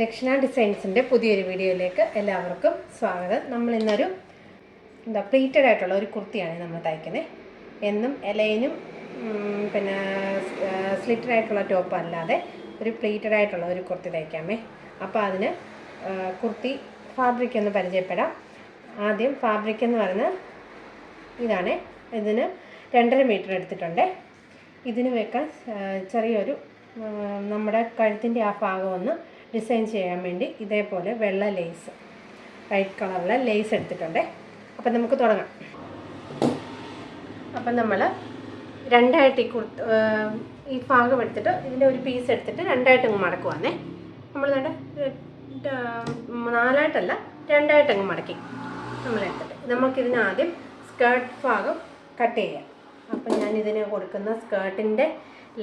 ദക്ഷിണ ഡിസൈൻസിൻ്റെ പുതിയൊരു വീഡിയോയിലേക്ക് എല്ലാവർക്കും സ്വാഗതം. നമ്മൾ ഇന്നൊരു പ്ലീറ്റഡ് ആയിട്ടുള്ള ഒരു കുർത്തിയാണ് നമ്മൾ തയ്ക്കുന്നത്. എന്നും എലൈനും പിന്നെ സ്ലിറ്റഡ് ആയിട്ടുള്ള ടോപ്പ് അല്ലാതെ ഒരു പ്ലീറ്റഡ് ആയിട്ടുള്ള ഒരു കുർത്തി തയ്ക്കാമേ. അപ്പോൾ അതിന് കുർത്തി ഫാബ്രിക് ഒന്ന് പരിചയപ്പെടാം. ആദ്യം ഫാബ്രിക് എന്ന് പറയുന്നത് ഇതാണ്. ഇതിന് 2.5 മീറ്റർ എടുത്തിട്ടുണ്ട്. ഇതിന് വെക്കാൻ ചെറിയൊരു നമ്മുടെ കഴുത്തിൻ്റെ ആ ഭാഗം ഒന്ന് ഡിസൈൻ ചെയ്യാൻ വേണ്ടി ഇതേപോലെ വെള്ള ലേസ്, വൈറ്റ് കളറുള്ള ലേസ് എടുത്തിട്ടുണ്ട്. അപ്പം നമുക്ക് തുടങ്ങാം. അപ്പം നമ്മൾ രണ്ടായിട്ട് ഈ ഭാഗം എടുത്തിട്ട് ഇതിൻ്റെ ഒരു പീസ് എടുത്തിട്ട് രണ്ടായിട്ട് അങ്ങ് മടക്കുവാന്നേ. നമ്മൾ 4ആയിട്ടല്ല 2ആയിട്ട് അങ്ങ് മടക്കി നമ്മളെടുത്തിട്ട് നമുക്കിതിന് ആദ്യം സ്കേർട്ട് ഭാഗം കട്ട് ചെയ്യാം. അപ്പം ഞാനിതിന് കൊടുക്കുന്ന സ്കേർട്ടിൻ്റെ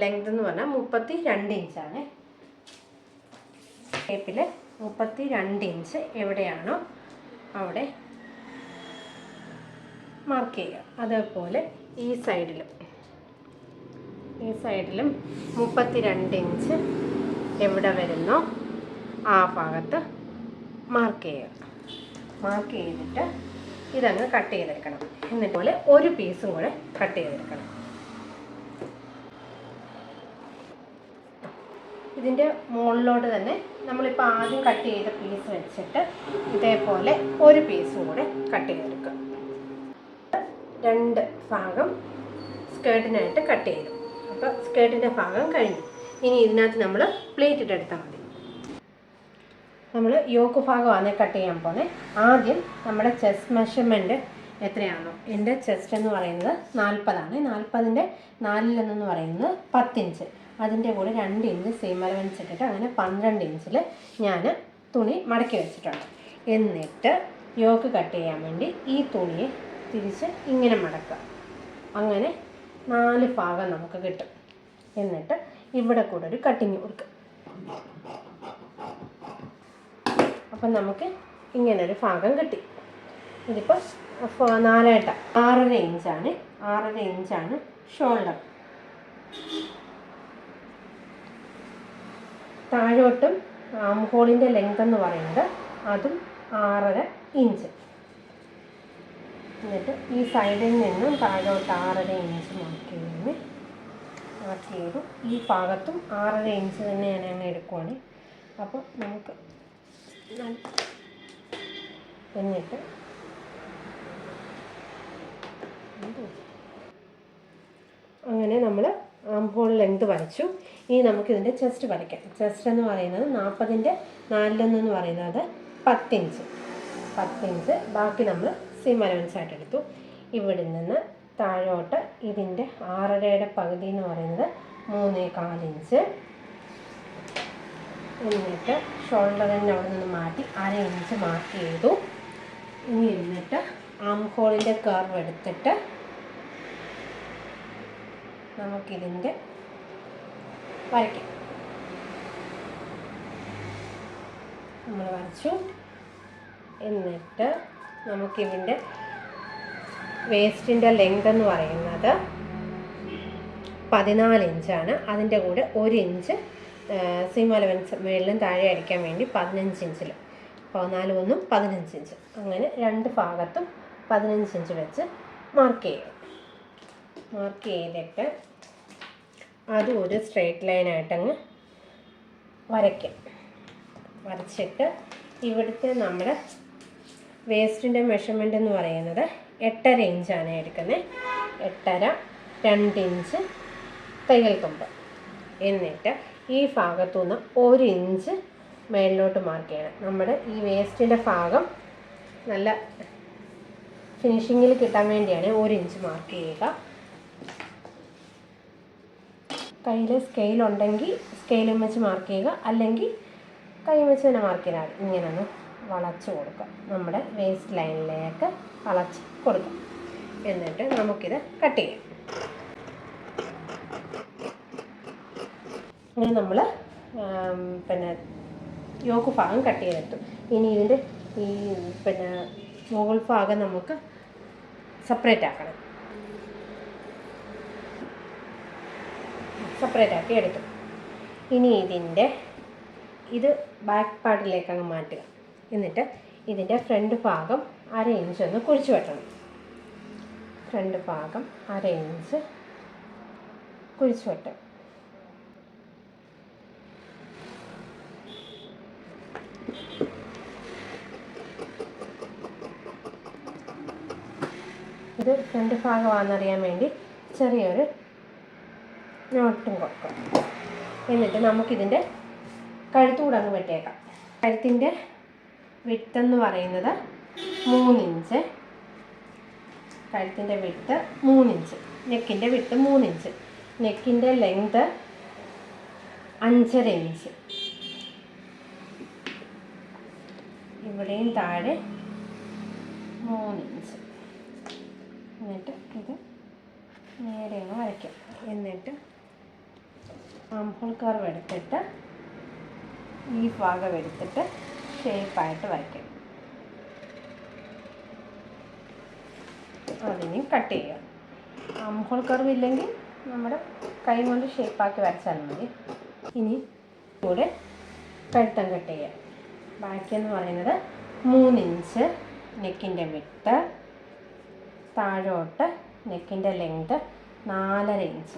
ലെങ്ത് എന്ന് പറഞ്ഞാൽ 32 ഇഞ്ചാണ്. ഷേപ്പിൽ 32 ഇഞ്ച് എവിടെയാണോ അവിടെ മാർക്ക് ചെയ്യുക. അതേപോലെ ഈ സൈഡിലും 32 ഇഞ്ച് എവിടെ വരുന്നോ ആ ഭാഗത്ത് മാർക്ക് ചെയ്യുക. മാർക്ക് ചെയ്തിട്ട് ഇതങ്ങ് കട്ട് ചെയ്തെടുക്കണം. എന്നിട്ടുപോലെ ഒരു പീസും കൂടെ കട്ട് ചെയ്തെടുക്കണം. ഇതിൻ്റെ മുകളിലോട്ട് തന്നെ നമ്മളിപ്പോൾ ആദ്യം കട്ട് ചെയ്ത പീസ് വെച്ചിട്ട് ഇതേപോലെ ഒരു പീസും കൂടെ കട്ട് ചെയ്തെടുക്കുക. 2 ഭാഗം സ്കേർട്ടിനായിട്ട് കട്ട് ചെയ്തു. അപ്പോൾ സ്കേർട്ടിൻ്റെ ഭാഗം കഴിഞ്ഞു. ഇനി ഇതിനകത്ത് നമ്മൾ പ്ലേറ്റ് ഇട്ടെടുത്താൽ മതി. നമ്മൾ യോക്ക് ഭാഗമാണ് കട്ട് ചെയ്യാൻ പോകുന്നത്. ആദ്യം നമ്മുടെ ചെസ്റ്റ് മെഷർമെൻറ്റ് എത്രയാണോ, എൻ്റെ ചെസ്റ്റ് എന്ന് പറയുന്നത് 40 ആണ്. 40ൻ്റെ 4 പറയുന്നത് 10 ഇഞ്ച്. അതിൻ്റെ കൂടെ 2 ഇഞ്ച് സീം അലവൻസ് ഇട്ടിട്ട് അങ്ങനെ 12 ഇഞ്ചിൽ ഞാൻ തുണി മടക്കി വെച്ചിട്ടുണ്ട്. എന്നിട്ട് യോക്ക് കട്ട് ചെയ്യാൻ വേണ്ടി ഈ തുണിയെ തിരിച്ച് ഇങ്ങനെ മടക്കുക. അങ്ങനെ 4 ഭാഗം നമുക്ക് കിട്ടും. എന്നിട്ട് ഇവിടെ കൂടെ ഒരു കട്ടിങ് കൊടുക്കുക. അപ്പം നമുക്ക് ഇങ്ങനൊരു ഭാഗം കിട്ടി. ഇതിപ്പോൾ 4ആയിട്ട് 6.5 ഇഞ്ചാണ് ഷോൾഡർ. താഴോട്ടും ആം ഹോളിൻ്റെ ലെങ്ത് എന്ന് പറയുന്നത് അതും 6.5 ഇഞ്ച്. എന്നിട്ട് ഈ സൈഡിൽ നിന്നും താഴോട്ട് 6.5 ഇഞ്ച് മാർക്ക് ചെയ്തു. ഈ ഭാഗത്തും 6.5 ഇഞ്ച് തന്നെ ഞാൻ അങ്ങ് എടുക്കുവാണ്. അപ്പോൾ നമുക്ക് എന്നിട്ട് അങ്ങനെ നമ്മൾ ആം ഹോൾ ലെങ്ത് വരച്ചു. ഇനി നമുക്കിതിൻ്റെ ചെസ്റ്റ് വരയ്ക്കാം. ചെസ്റ്റ് എന്ന് പറയുന്നത് 40ൻ്റെ 4 പറയുന്നത് 10 ഇഞ്ച്. ബാക്കി നമ്മൾ സീം അലവൻസ് ആയിട്ട് എടുത്തു. ഇവിടെ നിന്ന് താഴോട്ട് ഇതിൻ്റെ 6.5യുടെ പകുതി എന്ന് പറയുന്നത് 3.25 ഇഞ്ച്. എന്നിട്ട് ഷോൾഡറിന് അവിടെ നിന്ന് മാറ്റി 1/2 ഇഞ്ച് മാർക്ക് ചെയ്തു. ഇനി എന്നിട്ട് ആം ഹോളിൻ്റെ കർവ് എടുത്തിട്ട് നമുക്കിതിൻ്റെ വരയ്ക്കാം. നമ്മൾ വരച്ചു. എന്നിട്ട് നമുക്കിതിൻ്റെ വേസ്റ്റിൻ്റെ ലെങ്ത് എന്ന് പറയുന്നത് 14 ഇഞ്ചാണ്. അതിൻ്റെ കൂടെ 1 ഇഞ്ച് സീം അലവൻസ് മുകളിലും താഴെ അടിക്കാൻ വേണ്ടി 15 ഇഞ്ചിൽ 14 1 15 ഇഞ്ച്. അങ്ങനെ 2 ഭാഗത്തും 15 ഇഞ്ച് വെച്ച് മാർക്ക് ചെയ്യുക. മാർക്ക് ചെയ്തിട്ട് അത് ഒരു സ്ട്രെയിറ്റ് ലൈനായിട്ടങ്ങ് വരയ്ക്കാം. വരച്ചിട്ട് ഇവിടുത്തെ നമ്മുടെ വേസ്റ്റിൻ്റെ മെഷർമെൻ്റ് എന്ന് പറയുന്നത് 8.5 ഇഞ്ചാണ് എടുക്കുന്നത്. 8.5 2 ഇഞ്ച് തയ്യൽ കൊമ്പ്. എന്നിട്ട് ഈ ഭാഗത്തുനിന്ന് 1 ഇഞ്ച് മേളിലോട്ട് മാർക്ക് ചെയ്യണം. നമ്മുടെ ഈ വേസ്റ്റിൻ്റെ ഭാഗം നല്ല ഫിനിഷിങ്ങിൽ കിട്ടാൻ വേണ്ടിയാണ് 1 ഇഞ്ച് മാർക്ക് ചെയ്യുക. കയ്യിൽ സ്കെയിലുണ്ടെങ്കിൽ സ്കെയിലും വെച്ച് മാർക്ക് ചെയ്യുക, അല്ലെങ്കിൽ കൈ വെച്ച് തന്നെ മാർക്ക് ചെയ്താൽ ഇങ്ങനെ ഒന്ന് വളച്ച് കൊടുക്കുക. നമ്മുടെ വേസ്റ്റ് ലൈനിലേക്ക് വളച്ച് കൊടുക്കുക. എന്നിട്ട് നമുക്കിത് കട്ട് ചെയ്യാം. ഇങ്ങനെ നമ്മൾ പിന്നെ യോക്ക് ഭാഗം കട്ട് ചെയ്തെടുത്തു. ഇനി ഇതിൻ്റെ ഈ പിന്നെ മുകൾ ഭാഗം നമുക്ക് സെപ്പറേറ്റ് ആക്കണം. സെപ്പറേറ്റ് ആക്കി എടുത്തു. ഇനി ഇതിൻ്റെ ഇത് ബാക്ക് പാർട്ടിലേക്ക് അങ്ങ് മാറ്റുക. എന്നിട്ട് ഇതിൻ്റെ ഫ്രണ്ട് ഭാഗം 1/2 ഇഞ്ച് ഒന്ന് കുഴിച്ച് വെട്ടണം. ഫ്രണ്ട് ഭാഗം 1/2 ഇഞ്ച് കുഴിച്ച് വെട്ടുക. ഇത് ഫ്രണ്ട് ഭാഗമാണെന്നറിയാൻ വേണ്ടി ചെറിയൊരു നോട്ടും കൊടുക്കാം. എന്നിട്ട് നമുക്കിതിൻ്റെ കഴുത്തൂടെ അങ്ങ് വെട്ടിയേക്കാം. കഴുത്തിൻ്റെ വിട്ടെന്ന് പറയുന്നത് 3 ഇഞ്ച്. കഴുത്തിൻ്റെ വിട്ട് 3 ഇഞ്ച്, നെക്കിൻ്റെ വിട്ട് 3 ഇഞ്ച്, നെക്കിൻ്റെ ലെങ്ത് 5.5 ഇഞ്ച്. ഇവിടെയും താഴെ 3 ഇഞ്ച്. എന്നിട്ട് ഇത് നേരെ അങ്ങ് വരയ്ക്കാം. എന്നിട്ട് ആംഹോൾ കർവ് എടുത്തിട്ട് ഈ ഭാഗം എടുത്തിട്ട് ഷേപ്പായിട്ട് വരയ്ക്കാം. അതിന് കട്ട് ചെയ്യുക. ആംഹോൾ കർവ് ഇല്ലെങ്കിൽ നമ്മുടെ കൈ കൊണ്ട് ഷേപ്പാക്കി വരച്ചാൽ മതി. ഇനി കൂടെ കഴുത്തം കട്ട് ചെയ്യുക. ബാക്കിയെന്ന് പറയുന്നത് 3 ഇഞ്ച് നെക്കിൻ്റെ വിട്ട്, താഴോട്ട് നെക്കിൻ്റെ ലെങ്ത് 4.5 ഇഞ്ച്.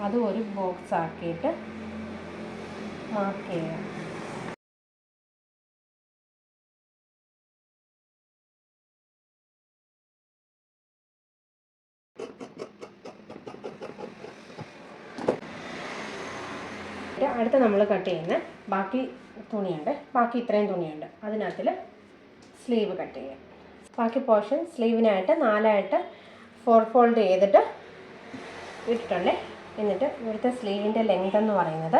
അത് ഒരു ബോക്സ് ആക്കിയിട്ട് മാർക്ക് ചെയ്യുക. അടുത്ത നമ്മൾ കട്ട് ചെയ്യുന്ന ബാക്കി തുണിയുണ്ട്, ബാക്കി ഇത്രയും തുണിയുണ്ട്, അതിനകത്തിൽ സ്ലീവ് കട്ട് ചെയ്യാം. ബാക്കി പോർഷൻ സ്ലീവിനായിട്ട് 4ആയിട്ട് 4 ഫോൾഡ് ചെയ്തിട്ട് ഇട്ടിട്ടുണ്ട്. എന്നിട്ട് ഇവിടുത്തെ സ്ലീവിൻ്റെ ലെങ്ത് എന്ന് പറയുന്നത്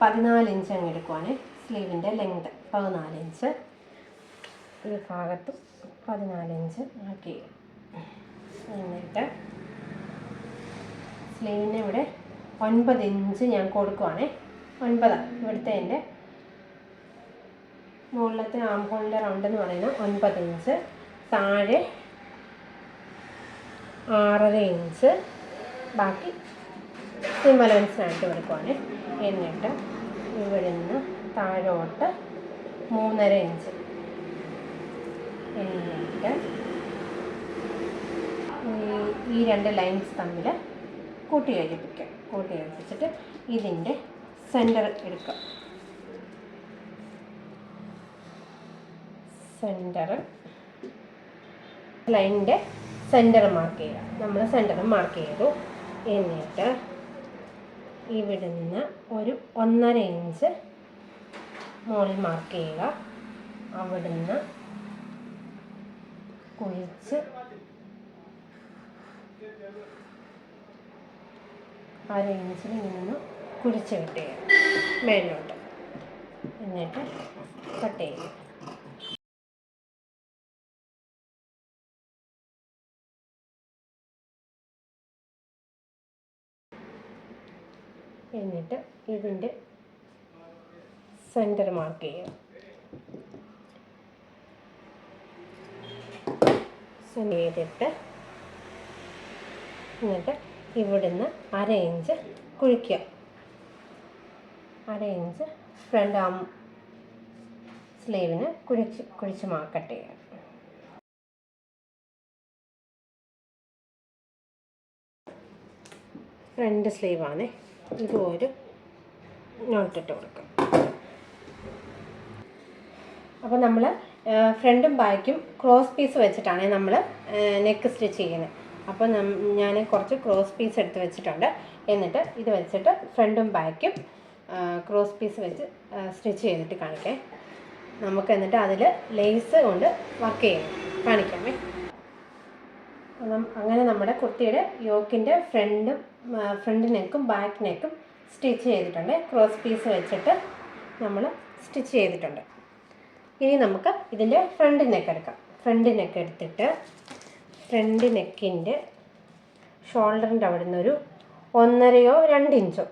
14 ഇഞ്ച് അങ്ങ് എടുക്കുവാണ്. സ്ലീവിൻ്റെ ലെങ്ത് 14 ഇഞ്ച്. ഈ ഭാഗത്ത് 14 ഇഞ്ച് ആക്കി. എന്നിട്ട് സ്ലീവിന് ഇവിടെ 9 ഇഞ്ച് ഞാൻ കൊടുക്കുവാണ്. 9 ഇവിടുത്തെ എൻ്റെ മുകളിലത്തെ ആംഹോളിൻ്റെ റൗണ്ട് എന്ന് പറയുന്നത് 9 ഇഞ്ച്. താഴെ 6.5 ഇഞ്ച്. ബാക്കി സിം അലവൻസിനായിട്ട് കൊടുക്കുവാണ്. എന്നിട്ട് ഇവിടെ നിന്ന് താഴോട്ട് 3.5 ഇഞ്ച്. എന്നിട്ട് ഈ 2 ലൈൻസ് തമ്മിൽ കൂട്ടി യോജിപ്പിക്കുക. കൂട്ടി യോജിപ്പിച്ചിട്ട് ഇതിൻ്റെ സെൻറ്റർ എടുക്കുക. സെൻറ്റർ ലൈനിൻ്റെ സെൻറ്റർ മാർക്ക് ചെയ്യുക. നമ്മൾ സെൻറ്റർ മാർക്ക് ചെയ്തു. എന്നിട്ട് ഇവിടുന്ന് ഒരു 1.5 ഇഞ്ച് മുകളിൽ മാർക്ക് ചെയ്യുക. അവിടുന്ന് കുഴിച്ച് 1/2 ഇഞ്ചിൽ നിന്ന് കുഴിച്ച് കട്ട് ചെയ്യുക മേലോട്ട്. എന്നിട്ട് കട്ട് ചെയ്യുക. എന്നിട്ട് ഇതിൻ്റെ സെൻറ്റർ മാർക്ക് ചെയ്യുക. ചെയ്തിട്ട് എന്നിട്ട് ഇവിടുന്ന് 1/2 ഇഞ്ച് കുഴിക്കുക. 1/2 ഇഞ്ച് ഫ്രണ്ട് ആം സ്ലീവിന് കുഴിച്ച് മാർക്കട്ട് ചെയ്യുക. ഫ്രണ്ട് സ്ലീവാണ്. ഇതൊരു നോട്ടിട്ട് കൊടുക്കുക. അപ്പോൾ നമ്മൾ ഫ്രണ്ടും ബാക്കും ക്രോസ് പീസ് വെച്ചിട്ടാണ് നമ്മൾ നെക്ക് സ്റ്റിച്ച് ചെയ്യുന്നത്. അപ്പോൾ ഞാൻ കുറച്ച് ക്രോസ് പീസ് എടുത്ത് വെച്ചിട്ടുണ്ട്. എന്നിട്ട് ഇത് വെച്ചിട്ട് ഫ്രണ്ടും ബാക്കും ക്രോസ് പീസ് വെച്ച് സ്റ്റിച്ച് ചെയ്തിട്ട് കാണിക്കാം. നമുക്ക് എന്നിട്ട് അതിൽ ലേസ് കൊണ്ട് വർക്ക് ചെയ്യണം, കാണിക്കാമേ. അങ്ങനെ നമ്മുടെ കുർത്തിയുടെ യോക്കിൻ്റെ ഫ്രണ്ട് നെക്കും ബാക്ക് നെക്കും സ്റ്റിച്ച് ചെയ്തിട്ടുണ്ട്. ക്രോസ് പീസ് വെച്ചിട്ട് നമ്മൾ സ്റ്റിച്ച് ചെയ്തിട്ടുണ്ട്. ഇനി നമുക്ക് ഇതിൻ്റെ ഫ്രണ്ട് നെക്ക് എടുക്കാം. ഫ്രണ്ട് നെക്ക് എടുത്തിട്ട് ഫ്രണ്ട് നെക്കിൻ്റെ ഷോൾഡറിൻ്റെ അവിടെ നിന്നൊരു 1.5 or 2 ഇഞ്ചോ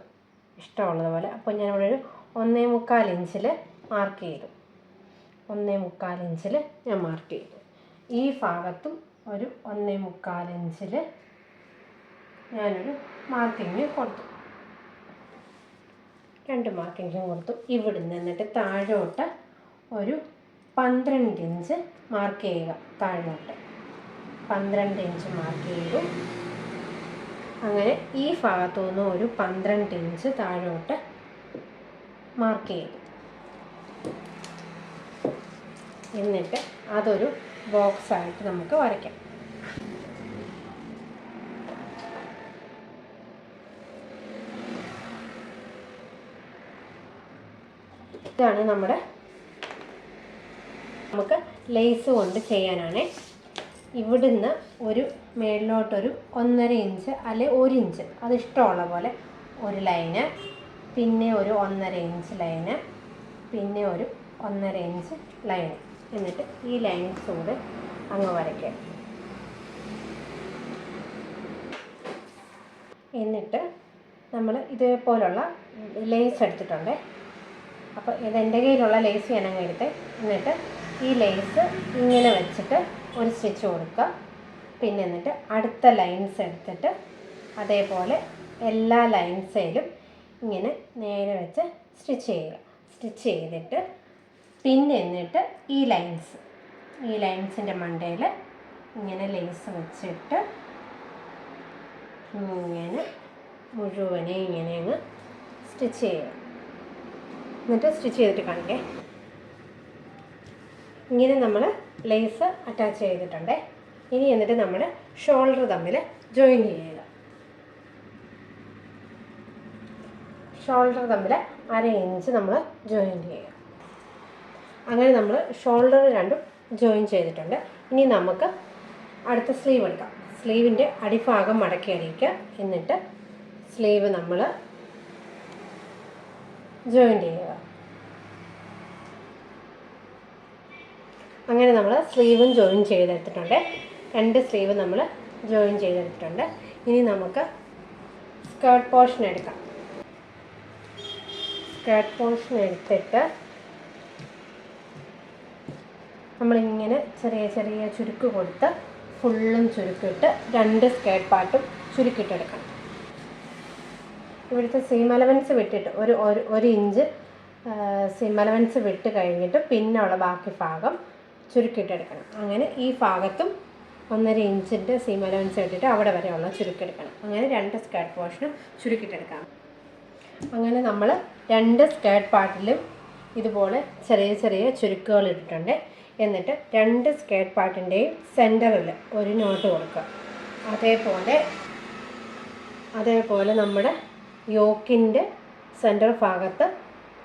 ഇഷ്ടമുള്ളതുപോലെ. അപ്പോൾ ഞാനിവിടെ ഒരു 1.25 ഇഞ്ചിൽ മാർക്ക് ചെയ്തു. 1.25 ഇഞ്ചിൽ ഞാൻ മാർക്ക് ചെയ്തു. ഈ ഭാഗത്തും ഒരു 1.25 ഇഞ്ചിൽ ഞാനൊരു മാർക്കിങ് കൊടുത്തു. 2 മാർക്കിങ്ങും കൊടുത്തു. ഇവിടുന്ന് എന്നിട്ട് താഴോട്ട് ഒരു 12 ഇഞ്ച് മാർക്ക് ചെയ്യുക. താഴോട്ട് 12 ഇഞ്ച് മാർക്ക് ചെയ്തു. അങ്ങനെ ഈ ഭാഗത്തു നിന്ന് ഒരു 12 ഇഞ്ച് താഴോട്ട് മാർക്ക് ചെയ്തു. എന്നിട്ട് അതൊരു ബോക്സായിട്ട് നമുക്ക് വരയ്ക്കാം. ഇതാണ് നമുക്ക് ലേസ് കൊണ്ട് ചെയ്യാനാണ്. ഇവിടുന്ന് ഒരു മേളിലോട്ടൊരു 1.5 ഇഞ്ച് അല്ലെ 1 ഇഞ്ച്, അത് ഇഷ്ടമുള്ള പോലെ ഒരു ലൈന്, പിന്നെ ഒരു 1.5 ഇഞ്ച് ലൈന്, പിന്നെ ഒരു 1.5 ഇഞ്ച് ലൈന്. എന്നിട്ട് ഈ ലൈൻസ് കൂടെ അങ്ങ് വരയ്ക്കുക. എന്നിട്ട് നമ്മൾ ഇതേപോലുള്ള ലേസ് എടുത്തിട്ടുണ്ട്. അപ്പോൾ ഇതെൻ്റെ കയ്യിലുള്ള ലേസ് ഞാനങ്ങ് എടുത്ത്, എന്നിട്ട് ഈ ലേസ് ഇങ്ങനെ വെച്ചിട്ട് ഒരു സ്റ്റിച്ച് കൊടുക്കുക. പിന്നെ എന്നിട്ട് അടുത്ത ലൈൻസ് എടുത്തിട്ട് അതേപോലെ എല്ലാ ലൈൻസിലും ഇങ്ങനെ നേരെ വെച്ച് സ്റ്റിച്ച് ചെയ്യുക. സ്റ്റിച്ച് ചെയ്തിട്ട് പിന്നെ എന്നിട്ട് ഈ ലൈൻസിൻ്റെ മണ്ടയിൽ ഇങ്ങനെ ലേസ് വെച്ചിട്ട് ഇങ്ങനെ മുഴുവനെ ഇങ്ങനെ അങ്ങ് സ്റ്റിച്ച് ചെയ്യുക. എന്നിട്ട് സ്റ്റിച്ച് ചെയ്തിട്ട് കാണിക്കേ. ഇങ്ങനെ നമ്മൾ ലേസ് അറ്റാച്ച് ചെയ്തിട്ടുണ്ട്. ഇനി എന്നിട്ട് നമ്മൾ ഷോൾഡർ തമ്മിൽ ജോയിൻ ചെയ്യുക. ഷോൾഡർ തമ്മിൽ 1/2 ഇഞ്ച് നമ്മൾ ജോയിൻ ചെയ്യുക. അങ്ങനെ നമ്മൾ ഷോൾഡർ രണ്ടും ജോയിൻ ചെയ്തിട്ടുണ്ട്. ഇനി നമുക്ക് അടുത്ത സ്ലീവ് എടുക്കാം. സ്ലീവിൻ്റെ അടിഭാഗം മടക്കി അടിക്കുക. എന്നിട്ട് സ്ലീവ് നമ്മൾ ജോയിൻ ചെയ്യുക. അങ്ങനെ നമ്മൾ സ്ലീവും ജോയിൻ ചെയ്തെടുത്തിട്ടുണ്ട്. 2 സ്ലീവ് നമ്മൾ ജോയിൻ ചെയ്തെടുത്തിട്ടുണ്ട്. ഇനി നമുക്ക് സ്കേർട്ട് പോർഷൻ എടുക്കാം. സ്കേർട്ട് പോർഷൻ എടുത്തിട്ട് നമ്മളിങ്ങനെ ചെറിയ ചെറിയ ചുരുക്ക് കൊടുത്ത് ഫുള്ളും ചുരുക്കിട്ട് 2 സ്കേർട്ട് പാർട്ടും ചുരുക്കിയിട്ടെടുക്കണം. ഇവിടുത്തെ സീം അലവൻസ് വിട്ടിട്ട് ഒരു ഇഞ്ച് സീം അലവൻസ് വിട്ട് കഴിഞ്ഞിട്ട് പിന്നുള്ള ബാക്കി ഭാഗം ചുരുക്കിയിട്ടെടുക്കണം. അങ്ങനെ ഈ ഭാഗത്തും 1.5 ഇഞ്ചിൻ്റെ സീം അലവൻസ് ഇട്ടിട്ട് അവിടെ വരെയുള്ള ചുരുക്കെടുക്കണം. അങ്ങനെ 2 സ്കേർട്ട് പോർഷനും ചുരുക്കിയിട്ടെടുക്കാം. അങ്ങനെ നമ്മൾ 2 സ്കേർട്ട് പാർട്ടിലും ഇതുപോലെ ചെറിയ ചെറിയ ചുരുക്കുകൾ ഇട്ടിട്ടുണ്ട്. എന്നിട്ട് 2 സ്കേർട്ട് പാർട്ടിൻ്റെയും സെൻറ്ററിൽ ഒരു നോട്ട് കൊടുക്കുക. അതേപോലെ നമ്മുടെ യോക്കിൻ്റെ സെൻറ്റർ ഭാഗത്ത്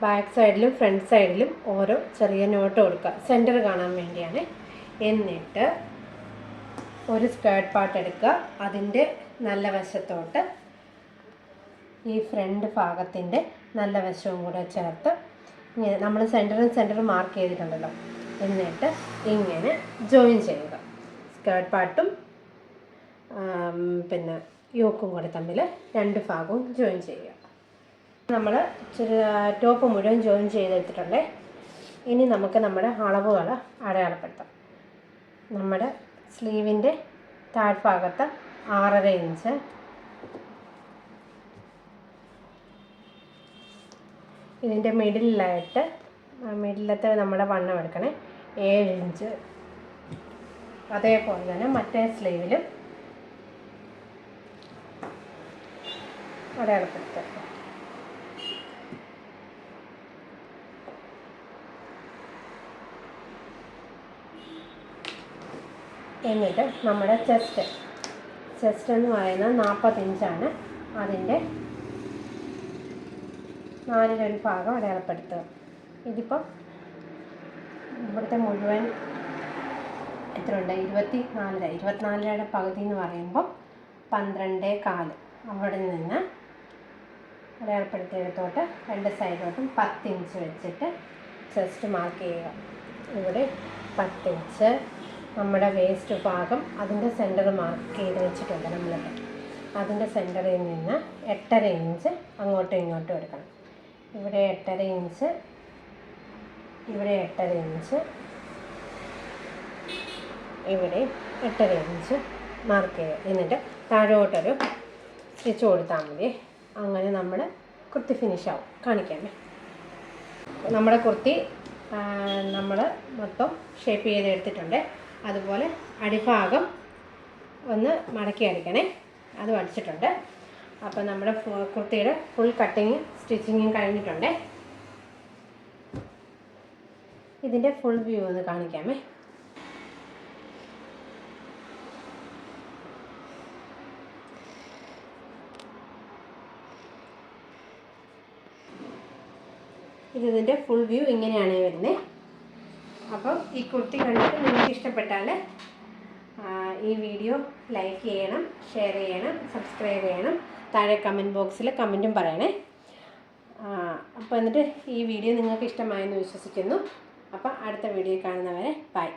ബാക്ക് സൈഡിലും ഫ്രണ്ട് സൈഡിലും ഓരോ ചെറിയ നോട്ട് കൊടുക്കുക, സെൻറ്റർ കാണാൻ വേണ്ടിയാണ്. എന്നിട്ട് ഒരു സ്കേർട്ട് പാർട്ട് എടുക്കുക. അതിൻ്റെ നല്ല വശത്തോട്ട് ഈ ഫ്രണ്ട് ഭാഗത്തിൻ്റെ നല്ല വശവും കൂടെ ചേർത്ത് ഇങ്ങനെ നമ്മൾ സെൻറ്റർ മാർക്ക് ചെയ്തിട്ടുണ്ടല്ലോ, എന്നിട്ട് ഇങ്ങനെ ജോയിൻ ചെയ്യുക. സ്കേർട്ട് പാർട്ടും പിന്നെ യോക്കും കൂടെ തമ്മിൽ 2 ഭാഗവും ജോയിൻ ചെയ്യുക. നമ്മൾ ടോപ്പ് മുഴുവൻ ജോയിൻ ചെയ്തെടുത്തിട്ടുണ്ട്. ഇനി നമുക്ക് നമ്മുടെ അളവുകൾ അടയാളപ്പെടുത്താം. നമ്മുടെ സ്ലീവിൻ്റെ താഴ്ഭാഗത്ത് 6.5 ഇഞ്ച്, ഇതിൻ്റെ മിഡിലത്തെ നമ്മുടെ വണ്ണം എടുക്കണേ 7 ഇഞ്ച്. അതേപോലെ തന്നെ മറ്റേ സ്ലീവിലും അടയാളപ്പെടുത്തുക. എന്നിട്ട് നമ്മുടെ ചെസ്റ്റ് എന്ന് പറയുന്നത് 40 ഇഞ്ചാണ്. അതിൻ്റെ 4 ഭാഗം അടയാളപ്പെടുത്തുക. ഇതിപ്പോൾ ഇവിടുത്തെ മുഴുവൻ എത്ര ഉണ്ട്? 24 പകുതി എന്ന് പറയുമ്പോൾ 12.25. അവിടെ നിന്ന് അടയാളപ്പെടുത്തിയെടുത്തോട്ട് 2 സൈഡിലോട്ടും 10 ഇഞ്ച് വെച്ചിട്ട് ചെസ്റ്റ് മാർക്ക് ചെയ്യുക. ഇവിടെ 10 ഇഞ്ച്. നമ്മുടെ വേസ്റ്റ് ഭാഗം അതിൻ്റെ സെൻറ്റർ മാർക്ക് ചെയ്ത് വെച്ചിട്ടുണ്ട് നമ്മളിവിടെ. അതിൻ്റെ സെൻറ്ററിൽ നിന്ന് 8.5 ഇഞ്ച് അങ്ങോട്ടും ഇങ്ങോട്ടും എടുക്കണം. ഇവിടെ 8.5 ഇഞ്ച്, ഇവിടെ 8.5 ഇഞ്ച്, ഇവിടെ 8.5 ഇഞ്ച് മാർക്ക് ചെയ്യുക. എന്നിട്ട് താഴോട്ടൊരു സ്റ്റിച്ച് കൊടുത്താൽ മതി. അങ്ങനെ നമ്മൾ കുർത്തി ഫിനിഷ് ആവും. കാണിക്കാമേ. നമ്മുടെ കുർത്തി നമ്മൾ മൊത്തം ഷേപ്പ് ചെയ്തെടുത്തിട്ടുണ്ട്. അതുപോലെ അടിഭാഗം ഒന്ന് മടക്കി അടിക്കണേ, അതും അടിച്ചിട്ടുണ്ട്. അപ്പോൾ നമ്മുടെ കുർത്തിയുടെ ഫുൾ കട്ടിങ് സ്റ്റിച്ചിങ്ങും കഴിഞ്ഞിട്ടുണ്ട്. ഇതിൻ്റെ ഫുൾ വ്യൂ ഒന്ന് കാണിക്കാമേ. ഇതിൻ്റെ ഫുൾ വ്യൂ ഇങ്ങനെയാണ് വരുന്നത്. അപ്പം ഈ കുർത്തി കണ്ടിട്ട് നിങ്ങൾക്ക് ഇഷ്ടപ്പെട്ടാൽ ഈ വീഡിയോ ലൈക്ക് ചെയ്യണം, ഷെയർ ചെയ്യണം, സബ്സ്ക്രൈബ് ചെയ്യണം. താഴെ കമൻറ്റ് ബോക്സിൽ കമൻറ്റും പറയണേ. അപ്പോൾ എന്നിട്ട് ഈ വീഡിയോ നിങ്ങൾക്ക് ഇഷ്ടമായെന്ന് വിശ്വസിക്കുന്നു. അപ്പോൾ അടുത്ത വീഡിയോ കാണുന്നവരെ ബൈ.